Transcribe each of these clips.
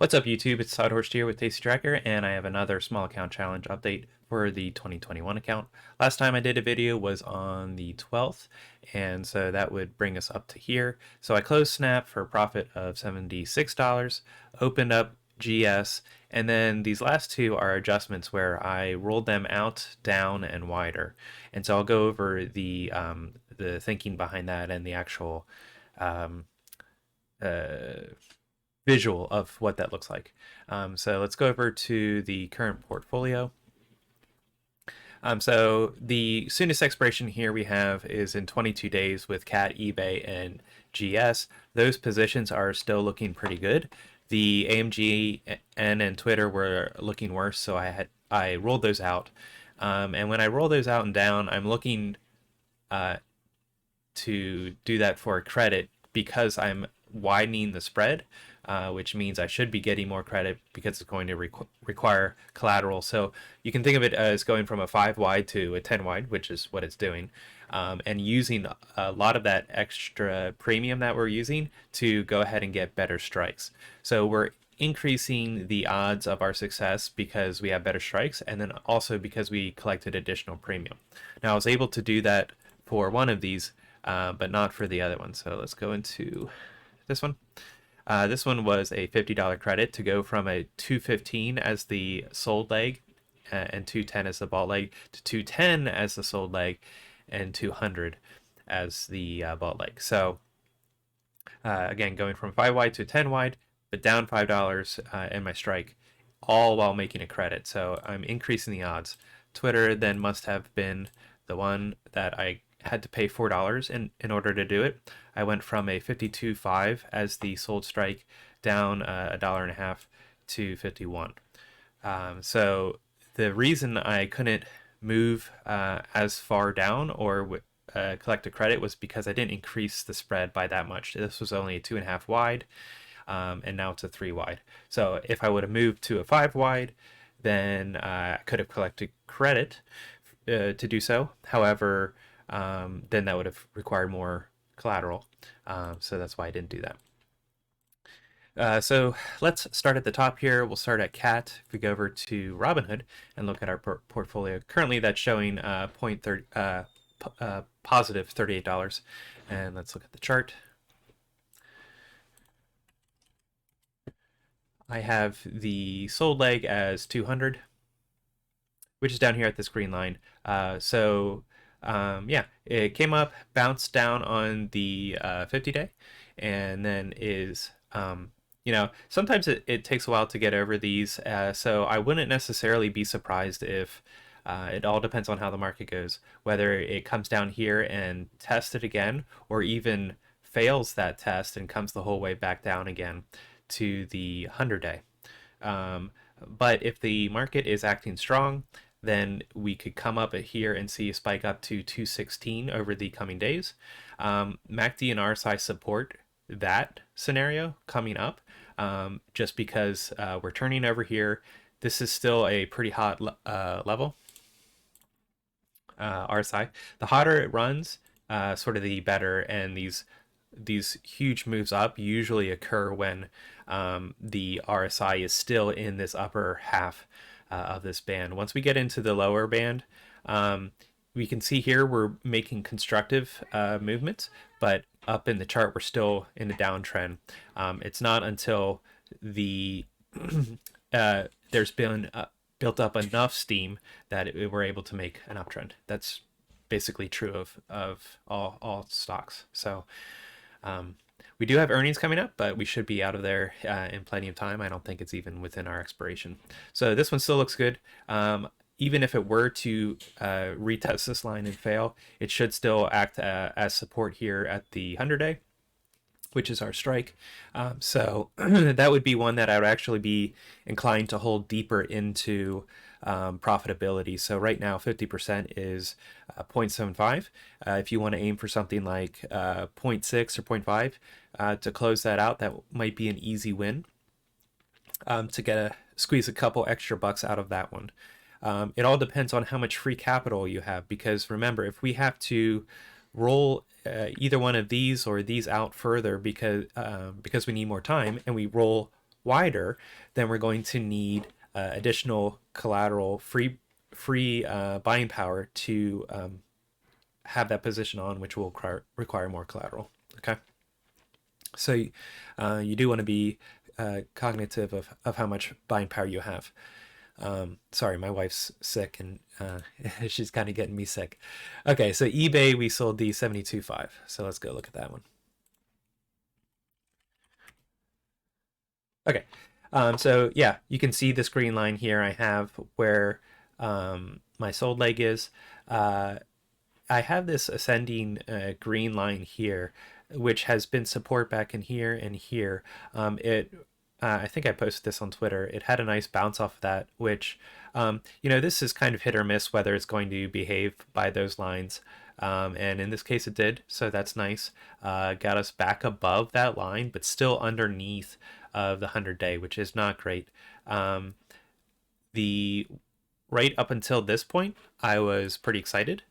What's up, YouTube? It's Todd Horst here with Tasty Tracker, and I have another small account challenge update for the 2021 account. Last time I did a video was on the 12th, and so that would bring us up to here. So I closed Snap for a profit of $76, opened up GS, and then these last two are adjustments where I rolled them out, down, and wider. And so I'll go over the thinking behind that and the actual um, visual of what that looks like. So let's go over to the current portfolio. So the soonest expiration here we have is in 22 days with CAT, eBay, and GS. Those positions are still looking pretty good. The Amgn and Twitter were looking worse, so I rolled those out. And when I roll those out and down, I'm looking to do that for a credit because I'm widening the spread, which means I should be getting more credit because it's going to require collateral. So you can think of it as going from a 5 wide to a 10 wide, which is what it's doing, and using a lot of that extra premium that we're using to go ahead and get better strikes. So we're increasing the odds of our success because we have better strikes, and then also because we collected additional premium. Now I was able to do that for one of these, but not for the other one. So let's go into this one. This one was a $50 credit to go from a 215 as the sold leg and 210 as the bought leg to 210 as the sold leg and 200 as the bought leg. So again, going from 5 wide to 10 wide, but down $5 in my strike, all while making a credit. So I'm increasing the odds. Twitter then must have been the one that I had to pay $4 in order to do it. I went from a 52.5 as the sold strike down $1.50 to 51. So the reason I couldn't move as far down or collect a credit was because I didn't increase the spread by that much. This was only a 2.5 wide, and now it's a 3 wide. So if I would have moved to a 5 wide, then I could have collected credit to do so. However, then that would have required more collateral. So that's why I didn't do that. So let's start at the top here. We'll start at CAT. If we go over to Robinhood and look at our portfolio, currently that's showing positive $38. And let's look at the chart. I have the sold leg as 200, which is down here at this green line. Yeah, it came up, bounced down on the 50-day, and then is, sometimes it takes a while to get over these, so I wouldn't necessarily be surprised if it all depends on how the market goes, whether it comes down here and tests it again, or even fails that test and comes the whole way back down again to the 100-day. But if the market is acting strong, then we could come up here and see a spike up to 216 over the coming days. MACD and RSI support that scenario coming up, just because we're turning over here. This is still a pretty hot level, RSI. The hotter it runs, sort of the better, and these huge moves up usually occur when the RSI is still in this upper half of this band. Once we get into the lower band, we can see here we're making constructive movements, but up in the chart we're still in a downtrend. It's not until the there's been built up enough steam that we're able to make an uptrend. That's basically true of all stocks. So we do have earnings coming up, but we should be out of there in plenty of time. I don't think it's even within our expiration. So this one still looks good. Even if it were to retest this line and fail, it should still act as support here at the 100-day, which is our strike. So that would be one that I would actually be inclined to hold deeper into profitability. So right now 50% is 0.75. If you want to aim for something like 0.6 or 0.5 to close that out, that might be an easy win to squeeze a couple extra bucks out of that one. It all depends on how much free capital you have, because remember, if we have to roll either one of these or these out further because we need more time, and we roll wider, then we're going to need additional collateral, free buying power to have that position on, which will require more collateral. Okay, so you do want to be cognitive of how much buying power you have. Sorry, my wife's sick and she's kind of getting me sick. Okay, so eBay, we sold the 72.5. So let's go look at that one. Okay, so yeah, you can see this green line here I have where my sold leg is. I have this ascending green line here, which has been support back in here and here. I think I posted this on Twitter. It had a nice bounce off of that, which, this is kind of hit or miss whether it's going to behave by those lines. And in this case, it did, so that's nice. Got us back above that line, but still underneath of the 100-day, which is not great. The right up until this point, I was pretty excited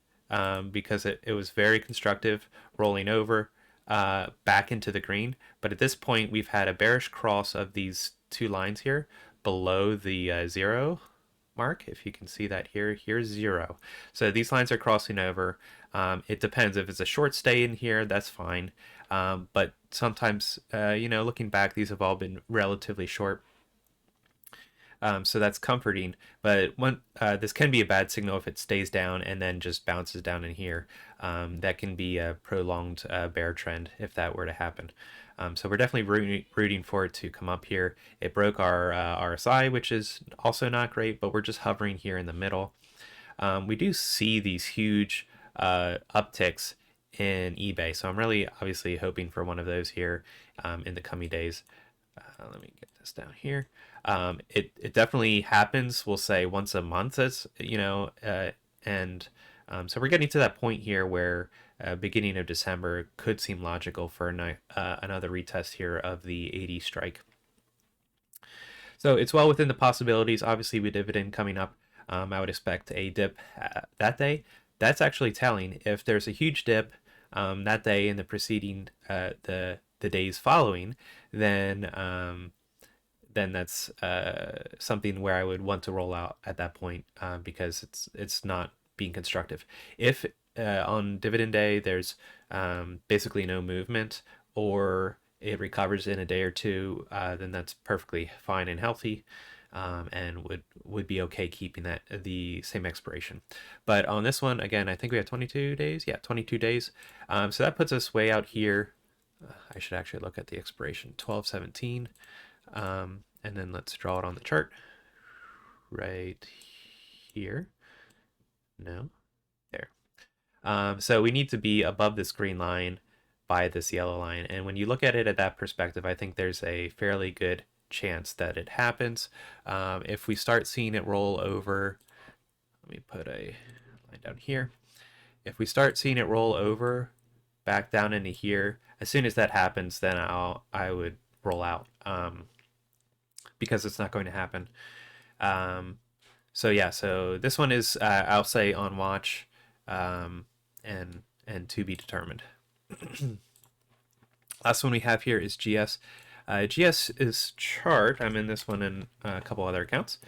because it was very constructive, rolling over back into the green. But at this point, we've had a bearish cross of these two lines here below the 0 mark. If you can see that here, here's 0. So these lines are crossing over. It depends. If it's a short stay in here, that's fine. But sometimes, looking back, these have all been relatively short. So that's comforting, but this can be a bad signal if it stays down and then just bounces down in here. That can be a prolonged bear trend if that were to happen. So we're definitely rooting for it to come up here. It broke our RSI, which is also not great, but we're just hovering here in the middle. We do see these huge upticks in eBay, so I'm really obviously hoping for one of those here in the coming days. Let me get this down here. It definitely happens, we'll say once a month, as and so we're getting to that point here where beginning of December could seem logical for another retest here of the 80 strike. So it's well within the possibilities. Obviously, with dividend coming up, I would expect a dip that day. That's actually telling. If there's a huge dip that day in the preceding the days following, then that's something where I would want to roll out at that point because it's not being constructive. If on dividend day there's basically no movement or it recovers in a day or two, then that's perfectly fine and healthy. And would be okay keeping that the same expiration. But on this one, again, I think we have 22 days. Yeah, 22 days. So that puts us way out here. I should actually look at the expiration, 12/17. And then let's draw it on the chart right here. No, there. So we need to be above this green line by this yellow line. And when you look at it at that perspective, I think there's a fairly good chance that it happens. If we start seeing it roll over, let me put a line down here. If we start seeing it roll over back down into here, as soon as that happens, then I would roll out because it's not going to happen. So yeah, so this one is I'll say on watch and to be determined. Last one we have here is GS. GS is chart. I'm in this one and a couple other accounts.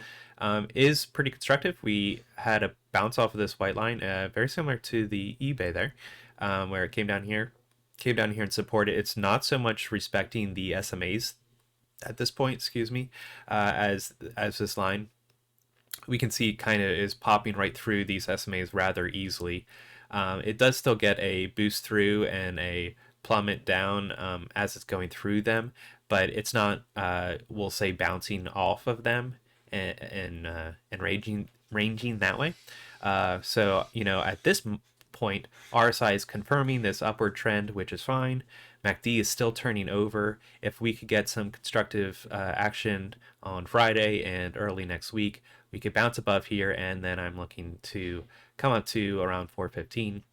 Is pretty constructive. We had a bounce off of this white line, very similar to the eBay there, where it came down here and supported. It's not so much respecting the SMAs at this point, excuse me, as this line. We can see kind of is popping right through these SMAs rather easily. It does still get a boost through and a plummet down as it's going through them, but it's not, we'll say, bouncing off of them and ranging that way. So, at this point, RSI is confirming this upward trend, which is fine. MACD is still turning over. If we could get some constructive action on Friday and early next week, we could bounce above here, and then I'm looking to come up to around 415.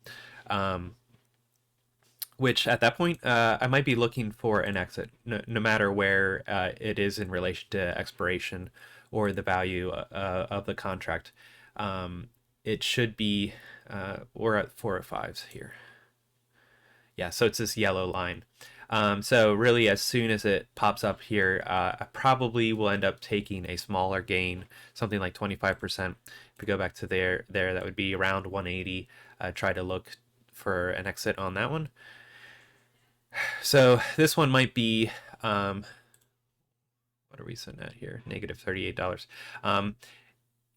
Which at that point, I might be looking for an exit, no matter where it is in relation to expiration or the value of the contract. It should be, we're at 405s here. Yeah, so it's this yellow line. So really, as soon as it pops up here, I probably will end up taking a smaller gain, something like 25%. If we go back to there, that would be around 180. Try to look for an exit on that one. So this one might be, what are we sitting at here? Negative $38. Um,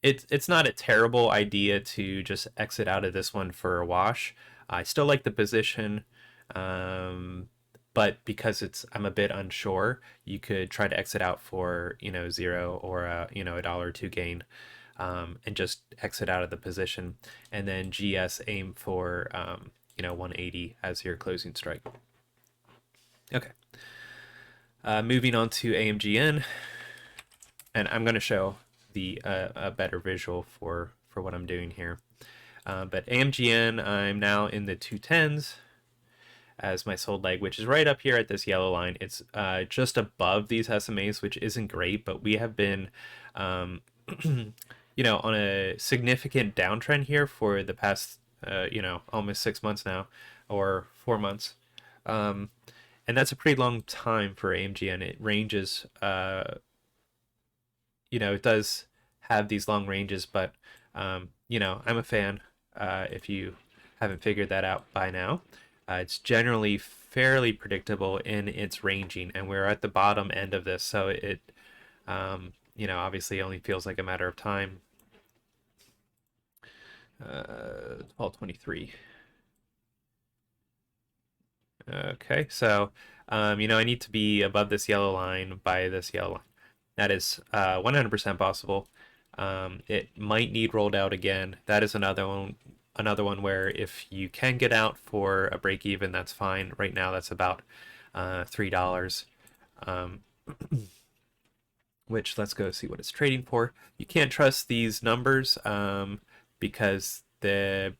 it's not a terrible idea to just exit out of this one for a wash. I still like the position, but because I'm a bit unsure, you could try to exit out for 0 or a dollar or two gain, and just exit out of the position, and then GS aim for 180 as your closing strike. Okay. Moving on to AMGN, and I'm going to show the a better visual for what I'm doing here. But AMGN, I'm now in the 210s as my sold leg, which is right up here at this yellow line. It's just above these SMAs, which isn't great, but we have been, on a significant downtrend here for the past, almost 6 months now, or 4 months. And that's a pretty long time for AMGN. It ranges, it does have these long ranges, but, I'm a fan, if you haven't figured that out by now. It's generally fairly predictable in its ranging, and we're at the bottom end of this, so it, obviously only feels like a matter of time. 1223. Okay, so, I need to be above this yellow line by this yellow line. That is 100% possible. It might need rolled out again. That is another one where if you can get out for a break even, that's fine. Right now, that's about $3. Which, let's go see what it's trading for. You can't trust these numbers because the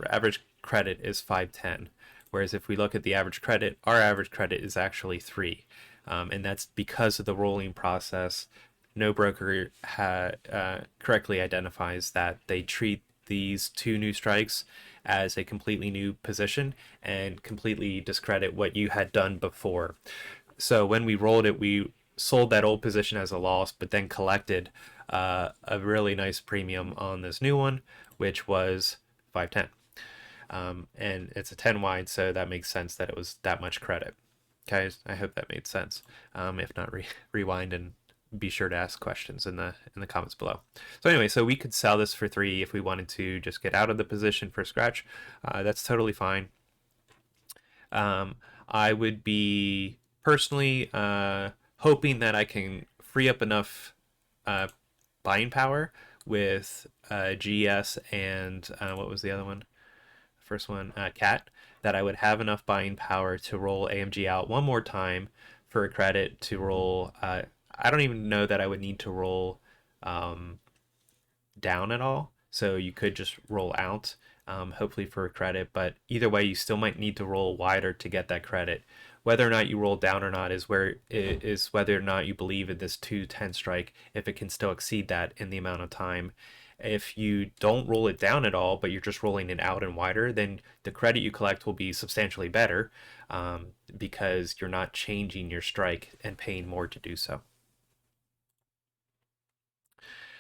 average credit is 510. Whereas if we look at the average credit, our average credit is actually 3. And that's because of the rolling process. No broker correctly identifies that they treat these two new strikes as a completely new position and completely discredit what you had done before. So when we rolled it, we sold that old position as a loss, but then collected a really nice premium on this new one, which was 510. And it's a 10 wide, so that makes sense that it was that much credit. Okay, I hope that made sense. If not, rewind and be sure to ask questions in the comments below. So anyway, so we could sell this for 3 if we wanted to just get out of the position for scratch. That's totally fine. I would be personally hoping that I can free up enough buying power with GS and what was the other one? First one, CAT, that I would have enough buying power to roll AMG out one more time for a credit to roll. I don't even know that I would need to roll down at all. So you could just roll out, hopefully for a credit. But either way, you still might need to roll wider to get that credit. Whether or not you roll down or not is whether or not you believe in this 210 strike, if it can still exceed that in the amount of time. If you don't roll it down at all, but you're just rolling it out and wider, then the credit you collect will be substantially better, because you're not changing your strike and paying more to do so.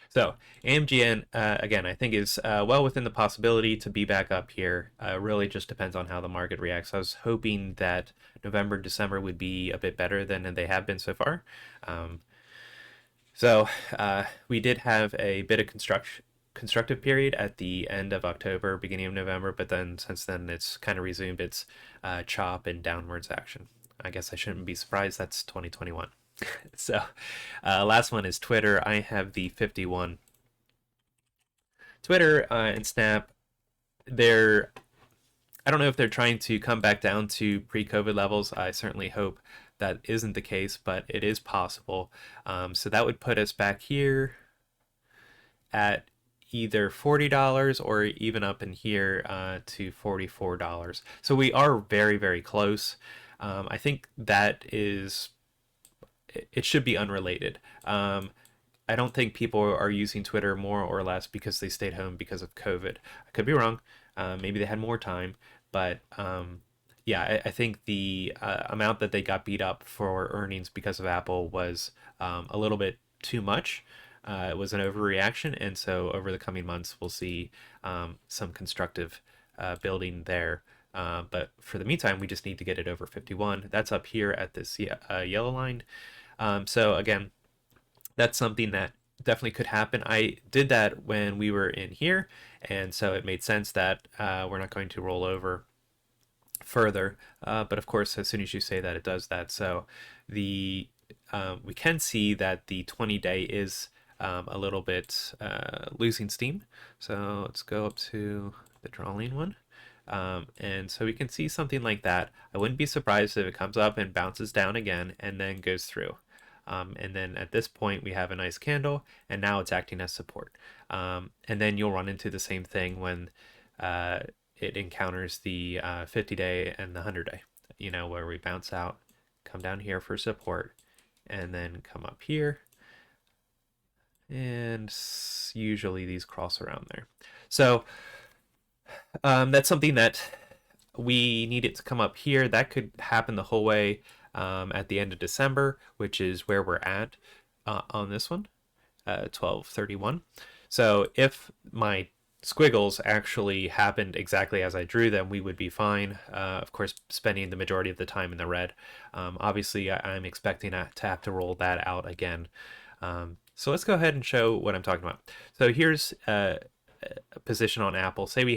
So AMGN, again, I think is well within the possibility to be back up here. Really just depends on how the market reacts. I was hoping that November, December would be a bit better than they have been so far. So we did have a bit of constructive period at the end of October, beginning of November, but then since then it's kind of resumed its chop and downwards action. I guess I shouldn't be surprised. That's 2021. So last one is Twitter. I have the 51. Twitter and Snap, I don't know if they're trying to come back down to pre-COVID levels. I certainly hope that isn't the case, but it is possible. So that would put us back here at either $40 or even up in here to $44. So we are very, very close. I think that it should be unrelated. I don't think people are using Twitter more or less because they stayed home because of COVID. I could be wrong. Maybe they had more time, but yeah, I think the amount that they got beat up for earnings because of Apple was a little bit too much. It was an overreaction, and so over the coming months, we'll see some constructive building there. But for the meantime, we just need to get it over 51. That's up here at this yellow line. So again, that's something that definitely could happen. I did that when we were in here, and so it made sense that we're not going to roll over further. But of course, as soon as you say that, it does that. So the we can see that the 20-day is a little bit losing steam. So let's go up to the drawing one. And so we can see something like that. I wouldn't be surprised if it comes up and bounces down again and then goes through. And then at this point, we have a nice candle, and now it's acting as support. And then you'll run into the same thing when it encounters the 50-day and the 100-day, where we bounce out, come down here for support, and then come up here. And usually these cross around there. So that's something that we need it to come up here. That could happen the whole way at the end of December, which is where we're at on this one, 12/31. So if my squiggles actually happened exactly as I drew them, we would be fine. Of course, spending the majority of the time in the red. Obviously, I'm expecting to have to roll that out again. So let's go ahead and show what I'm talking about. So here's a position on Apple. Say we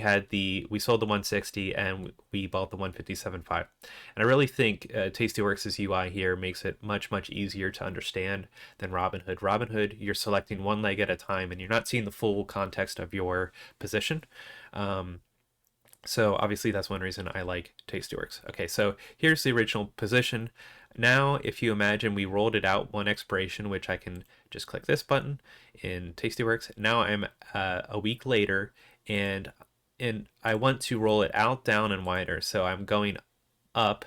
sold the 160 and we bought the 157.5. And I really think Tastyworks' UI here makes it much, much easier to understand than Robinhood. Robinhood, you're selecting one leg at a time and you're not seeing the full context of your position. So obviously that's one reason I like Tastyworks. Okay, so here's the original position. Now, if you imagine we rolled it out one expiration, which I can just click this button in Tastyworks. Now I'm a week later, and I want to roll it out, down, and wider. So I'm going up.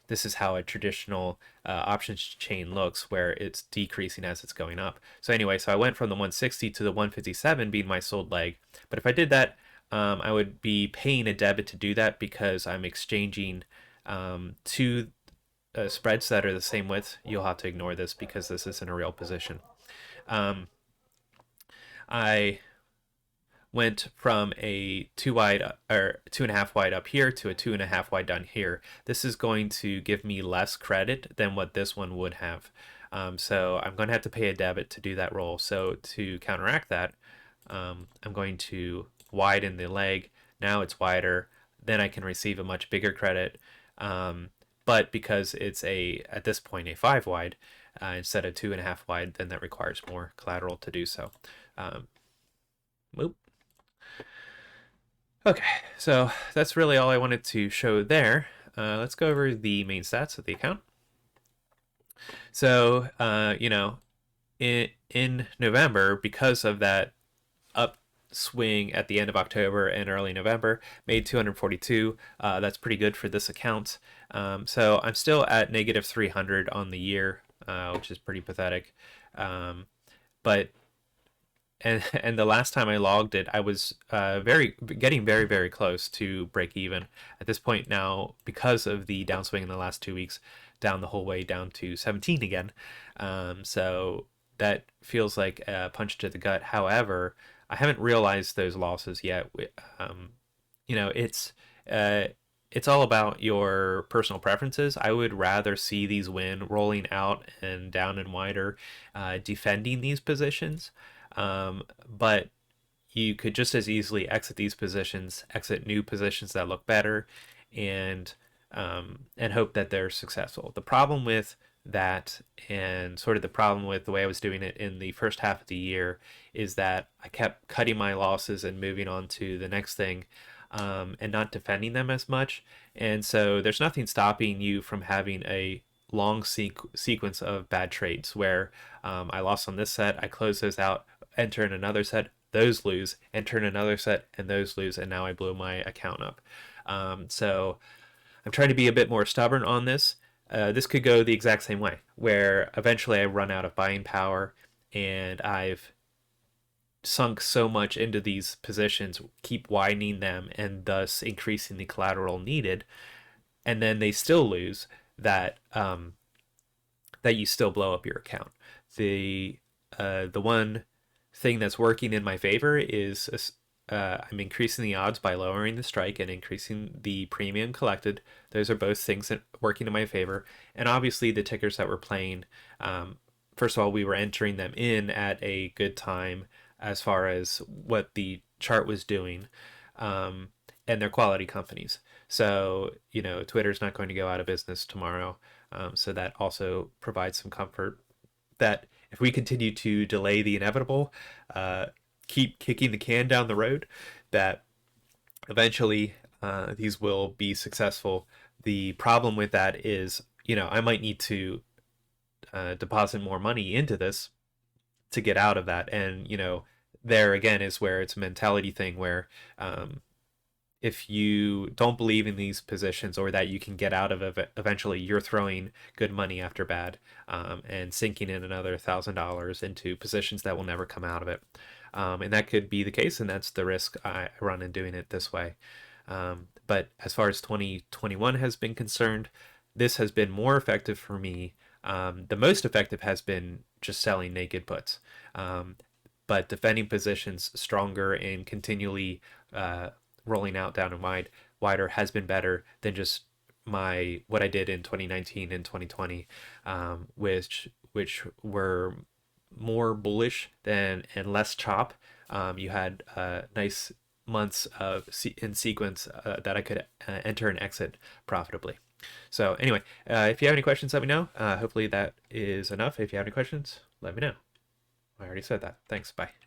This is how a traditional options chain looks, where it's decreasing as it's going up. So anyway, so I went from the 160 to the 157 being my sold leg. But if I did that, I would be paying a debit to do that because I'm exchanging two spreads that are the same width. You'll have to ignore this because this isn't a real position. I went from a 2 wide or 2.5 wide up here to a 2.5 wide down here. This is going to give me less credit than what this one would have. So I'm going to have to pay a debit to do that roll. So to counteract that, I'm going to widen the leg. Now it's wider. Then I can receive a much bigger credit. But because it's at this point a 5 wide instead of 2.5 wide, then that requires more collateral to do so. Okay, so that's really all I wanted to show there. Let's go over the main stats of the account. So, in November, because of that upswing at the end of October and early November, made 242. That's pretty good for this account. So I'm still at negative 300 on the year, which is pretty pathetic. But the last time I logged it, I was getting very, very close to break even. At this point now, because of the downswing in the last 2 weeks, down the whole way down to 17 again. So that feels like a punch to the gut. However, I haven't realized those losses yet. It's all about your personal preferences. I would rather see these win rolling out and down and wider, defending these positions. But you could just as easily exit these positions, exit new positions that look better, and hope that they're successful. The problem with that, and sort of the problem with the way I was doing it in the first half of the year, is that I kept cutting my losses and moving on to the next thing, and not defending them as much. And so there's nothing stopping you from having a long sequence of bad trades where I lost on this set, I close those out, enter in another set, those lose, enter in another set, and those lose, and now I blew my account up. So I'm trying to be a bit more stubborn on this. This could go the exact same way, where eventually I run out of buying power and I've sunk so much into these positions, keep widening them and thus increasing the collateral needed, and then they still lose, that that you still blow up your account. The one thing that's working in my favor is I'm increasing the odds by lowering the strike and increasing the premium collected. Those are both things that working in my favor. And obviously the tickers that we're playing, first of all, we were entering them in at a good time as far as what the chart was doing. And they're quality companies. So, Twitter's not going to go out of business tomorrow. So that also provides some comfort that if we continue to delay the inevitable, keep kicking the can down the road, that eventually these will be successful. The problem with that is, I might need to deposit more money into this to get out of that. And, there again is where it's a mentality thing where if you don't believe in these positions or that you can get out of it eventually, you're throwing good money after bad, and sinking in another $1,000 into positions that will never come out of it. And that could be the case, and that's the risk I run in doing it this way. But as far as 2021 has been concerned, this has been more effective for me. The most effective has been just selling naked puts. But defending positions stronger and continually rolling out down and wider has been better than just what I did in 2019 and 2020, which were more bullish and less chop. You had nice months in sequence that I could enter and exit profitably. So anyway, if you have any questions, let me know. Hopefully that is enough. If you have any questions, let me know. I already said that. Thanks. Bye.